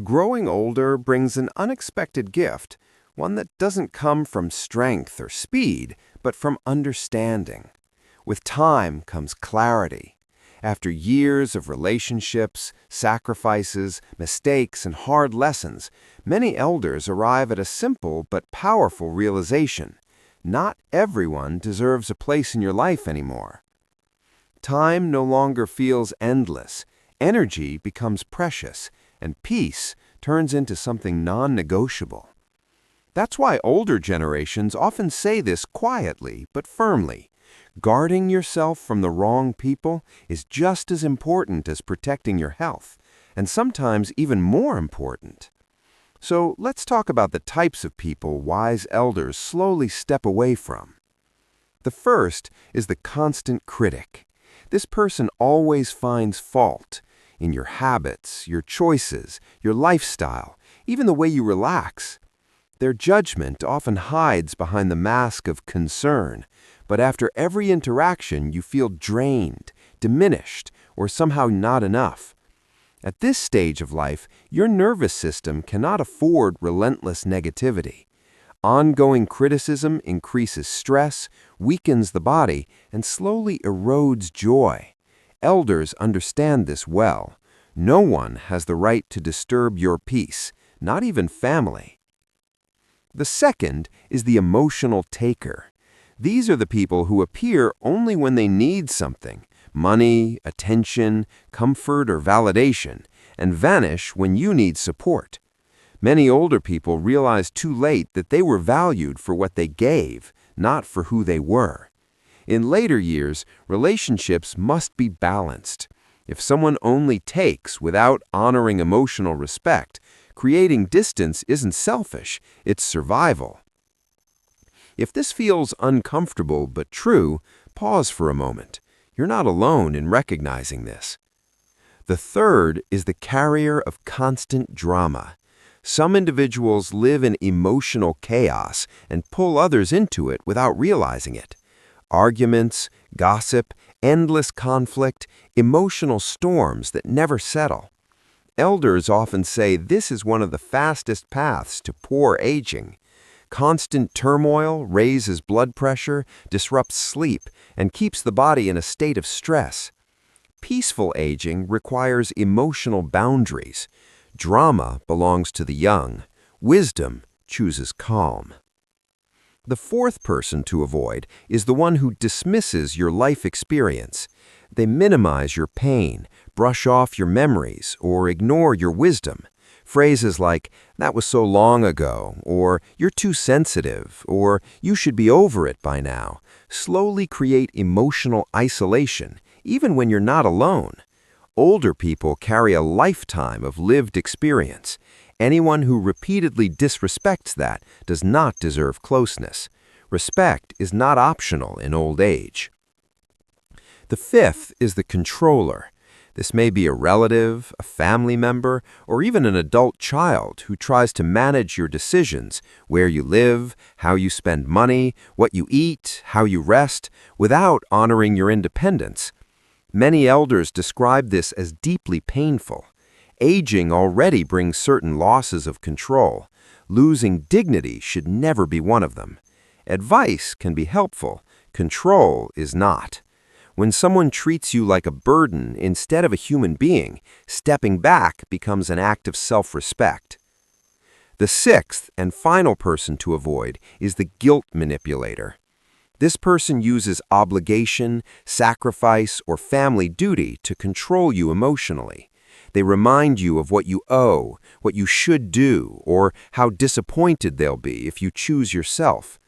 Growing older brings an unexpected gift, one that doesn't come from strength or speed, but from understanding. With time comes clarity. After years of relationships, sacrifices, mistakes, and hard lessons, many elders arrive at a simple but powerful realization. Not everyone deserves a place in your life anymore. Time no longer feels endless, energy becomes precious, and peace turns into something non-negotiable. That's why older generations often say this quietly but firmly. Guarding yourself from the wrong people is just as important as protecting your health, and sometimes even more important. So let's talk about the types of people wise elders slowly step away from. The first is the constant critic. This person always finds fault in your habits, your choices, your lifestyle, even the way you relax. Their judgment often hides behind the mask of concern, but after every interaction you feel drained, diminished, or somehow not enough. At this stage of life, your nervous system cannot afford relentless negativity. Ongoing criticism increases stress, weakens the body, and slowly erodes joy. Elders understand this well. No one has the right to disturb your peace, not even family. The second is the emotional taker. These are the people who appear only when they need something, money, attention, comfort, or validation, and vanish when you need support. Many older people realize too late that they were valued for what they gave, not for who they were. In later years, relationships must be balanced. If someone only takes without honoring emotional respect, creating distance isn't selfish, it's survival. If this feels uncomfortable but true, pause for a moment. You're not alone in recognizing this. The third is the carrier of constant drama. Some individuals live in emotional chaos and pull others into it without realizing it. Arguments, gossip, endless conflict, emotional storms that never settle. Elders often say this is one of the fastest paths to poor aging. Constant turmoil raises blood pressure, disrupts sleep, and keeps the body in a state of stress. Peaceful aging requires emotional boundaries. Drama belongs to the young. Wisdom chooses calm. The fourth person to avoid is the one who dismisses your life experience. They minimize your pain, brush off your memories, or ignore your wisdom. Phrases like, "that was so long ago," or "you're too sensitive," or "you should be over it by now," slowly create emotional isolation, even when you're not alone. Older people carry a lifetime of lived experience. Anyone who repeatedly disrespects that does not deserve closeness. Respect is not optional in old age. The fifth is the controller. This may be a relative, a family member, or even an adult child who tries to manage your decisions, where you live, how you spend money, what you eat, how you rest, without honoring your independence. Many elders describe this as deeply painful. Aging already brings certain losses of control. Losing dignity should never be one of them. Advice can be helpful. Control is not. When someone treats you like a burden instead of a human being, stepping back becomes an act of self-respect. The sixth and final person to avoid is the guilt manipulator. This person uses obligation, sacrifice, or family duty to control you emotionally. They remind you of what you owe, what you should do, or how disappointed they'll be if you choose yourself.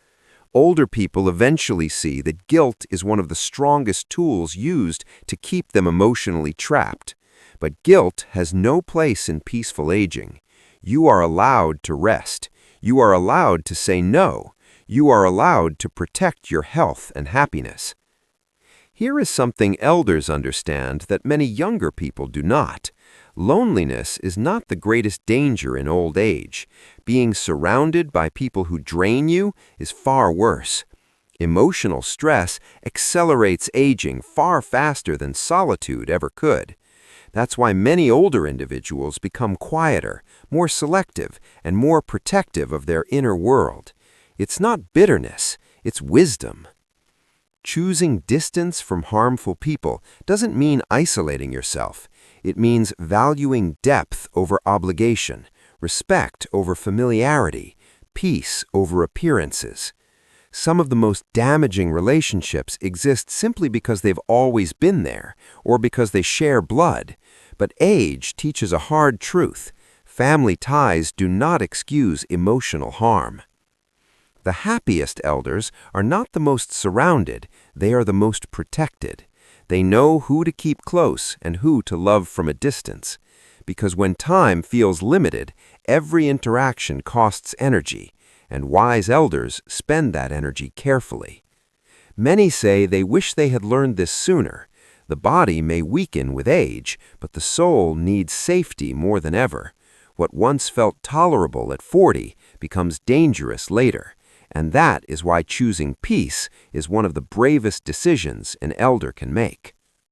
Older people eventually see that guilt is one of the strongest tools used to keep them emotionally trapped. But guilt has no place in peaceful aging. You are allowed to rest. You are allowed to say no. You are allowed to protect your health and happiness. Here is something elders understand that many younger people do not. Loneliness is not the greatest danger in old age. Being surrounded by people who drain you is far worse. Emotional stress accelerates aging far faster than solitude ever could. That's why many older individuals become quieter, more selective, and more protective of their inner world. It's not bitterness, it's wisdom. Choosing distance from harmful people doesn't mean isolating yourself. It means valuing depth over obligation, respect over familiarity, peace over appearances. Some of the most damaging relationships exist simply because they've always been there, or because they share blood. But age teaches a hard truth. Family ties do not excuse emotional harm. The happiest elders are not the most surrounded, they are the most protected. They know who to keep close and who to love from a distance. Because when time feels limited, every interaction costs energy, and wise elders spend that energy carefully. Many say they wish they had learned this sooner. The body may weaken with age, but the soul needs safety more than ever. What once felt tolerable at 40 becomes dangerous later, and that is why choosing peace is one of the bravest decisions an elder can make.